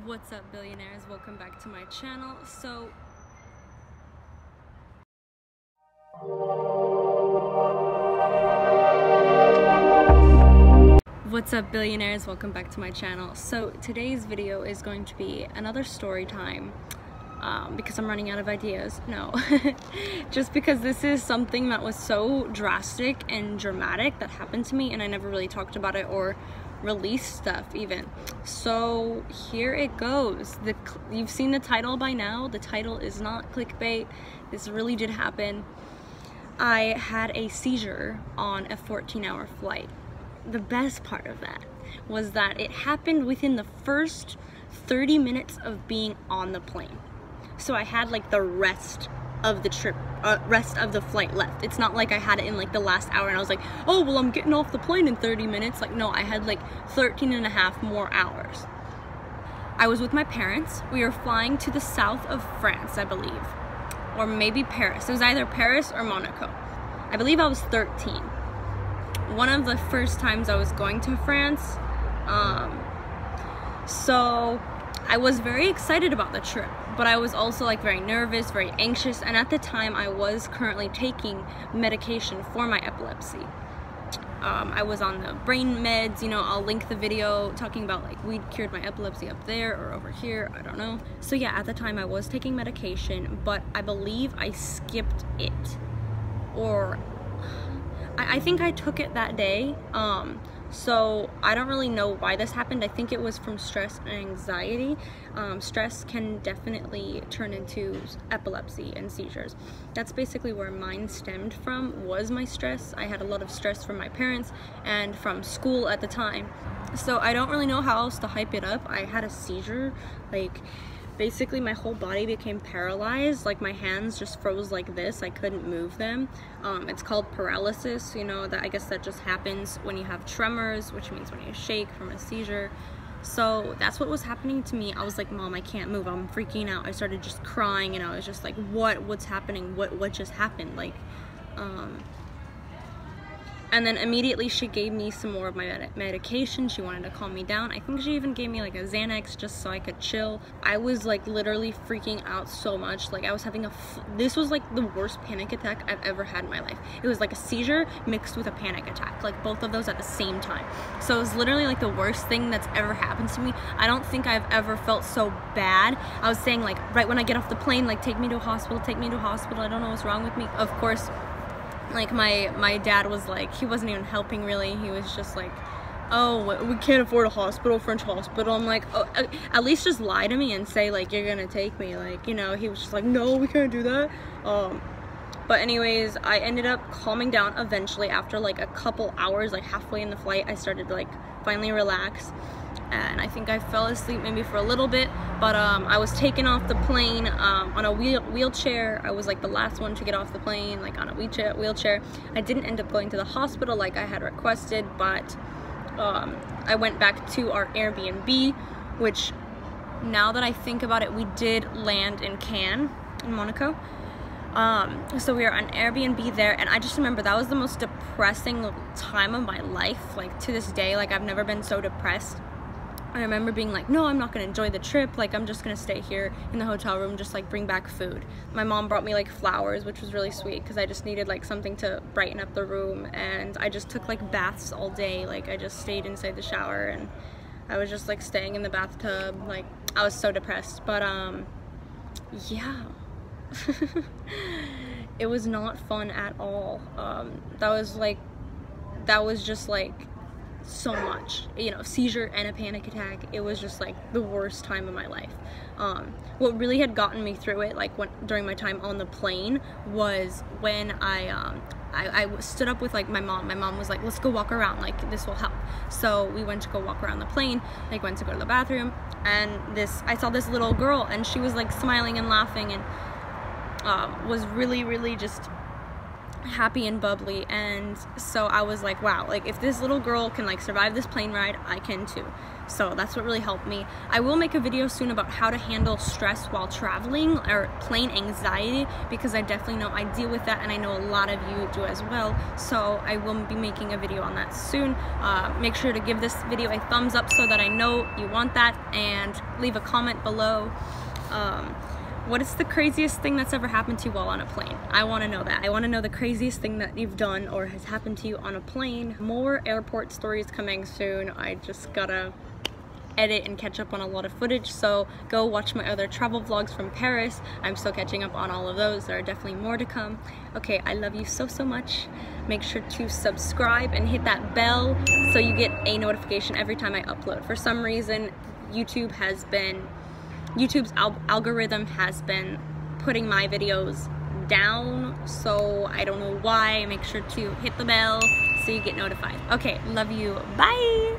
What's up, billionaires? Welcome back to my channel. So today's video is going to be another story time because I'm running out of ideas. No, just because this is something that was so drastic and dramatic that happened to me, and I never really talked about it or released stuff even. So here it goes. You've seen the title by now. The title is not clickbait. This really did happen. I had a seizure on a 14-hour flight. The best part of that was that it happened within the first 30 minutes of being on the plane. So I had like the rest of the trip, rest of the flight left. It's not like I had it in like the last hour and I was like, oh, well, I'm getting off the plane in 30 minutes. Like, no, I had like 13 and a half more hours. I was with my parents. We were flying to the south of France, I believe, or maybe Paris. It was either Paris or Monaco. I believe I was 13. One of the first times I was going to France. So I was very excited about the trip, but I was also like very nervous, very anxious, and at the time I was currently taking medication for my epilepsy. I was on the brain meds, you know. I'll link the video talking about like weed cured my epilepsy up there or over here, I don't know. So yeah, at the time I was taking medication, but I believe I skipped it, or I think I took it that day. So I don't really know why this happened. I think it was from stress and anxiety. Stress can definitely turn into epilepsy and seizures. That's basically where mine stemmed from, was my stress. I had a lot of stress from my parents and from school at the time. So I don't really know how else to hype it up. I had a seizure, like basically my whole body became paralyzed. Like my hands just froze like this. I couldn't move them. It's called paralysis, you know, that I guess that just happens when you have tremors, which means when you shake from a seizure. So that's what was happening to me. I was like, Mom, I can't move. I'm freaking out. I started just crying, and I was just like, what's happening? What just happened? Like, and then immediately she gave me some more of my medication. She wanted to calm me down. I think she even gave me like a Xanax just so I could chill. I was like literally freaking out so much. Like I was having this was like the worst panic attack I've ever had in my life. It was like a seizure mixed with a panic attack, like both of those at the same time. So it was literally like the worst thing that's ever happened to me. I don't think I've ever felt so bad. I was saying like right when I get off the plane, like take me to a hospital, take me to a hospital. I don't know what's wrong with me. Of course, like my dad was like, he wasn't even helping really. He was just like, oh, we can't afford a hospital, French hospital. I'm like, oh, at least just lie to me and say like you're gonna take me, like, you know. He was just like, no, we can't do that. But anyways, I ended up calming down eventually. After like a couple hours, like halfway in the flight, I started to like finally relax, and I think I fell asleep maybe for a little bit. But I was taken off the plane on a wheelchair. I was like the last one to get off the plane, like on a wheelchair. I didn't end up going to the hospital like I had requested, but I went back to our Airbnb, which now that I think about it, we did land in Cannes in Monaco. So we were on Airbnb there, and I just remember that was the most depressing time of my life. Like to this day, like I've never been so depressed. I remember being like, no, I'm not gonna enjoy the trip. Like I'm just gonna stay here in the hotel room, just like bring back food. My mom brought me like flowers, which was really sweet because I just needed like something to brighten up the room. And I just took like baths all day. Like I just stayed inside the shower and I was just like staying in the bathtub. Like I was so depressed, but yeah. It was not fun at all. That was just like so much, you know, seizure and a panic attack. It was just like the worst time of my life. What really had gotten me through it, like during my time on the plane, was when I stood up with like my mom. My mom was like, let's go walk around, like this will help. So we went to go walk around the plane, like went to go to the bathroom, and I saw this little girl, and she was like smiling and laughing, and was really just happy and bubbly, and so I was like, wow, like if this little girl can like survive this plane ride, I can too. So that's what really helped me. I will make a video soon about how to handle stress while traveling, or plane anxiety, because I definitely know I deal with that, and I know a lot of you do as well. So I will be making a video on that soon. Make sure to give this video a thumbs up so that I know you want that, and leave a comment below. What is the craziest thing that's ever happened to you while on a plane? I want to know that. I want to know the craziest thing that you've done or has happened to you on a plane. More airport stories coming soon. I just gotta edit and catch up on a lot of footage, so go watch my other travel vlogs from Paris. I'm still catching up on all of those. There are definitely more to come. Okay, I love you so much. Make sure to subscribe and hit that bell so you get a notification every time I upload. For some reason, YouTube's algorithm has been putting my videos down, so I don't know why. Make sure to hit the bell so you get notified. Okay, love you. Bye.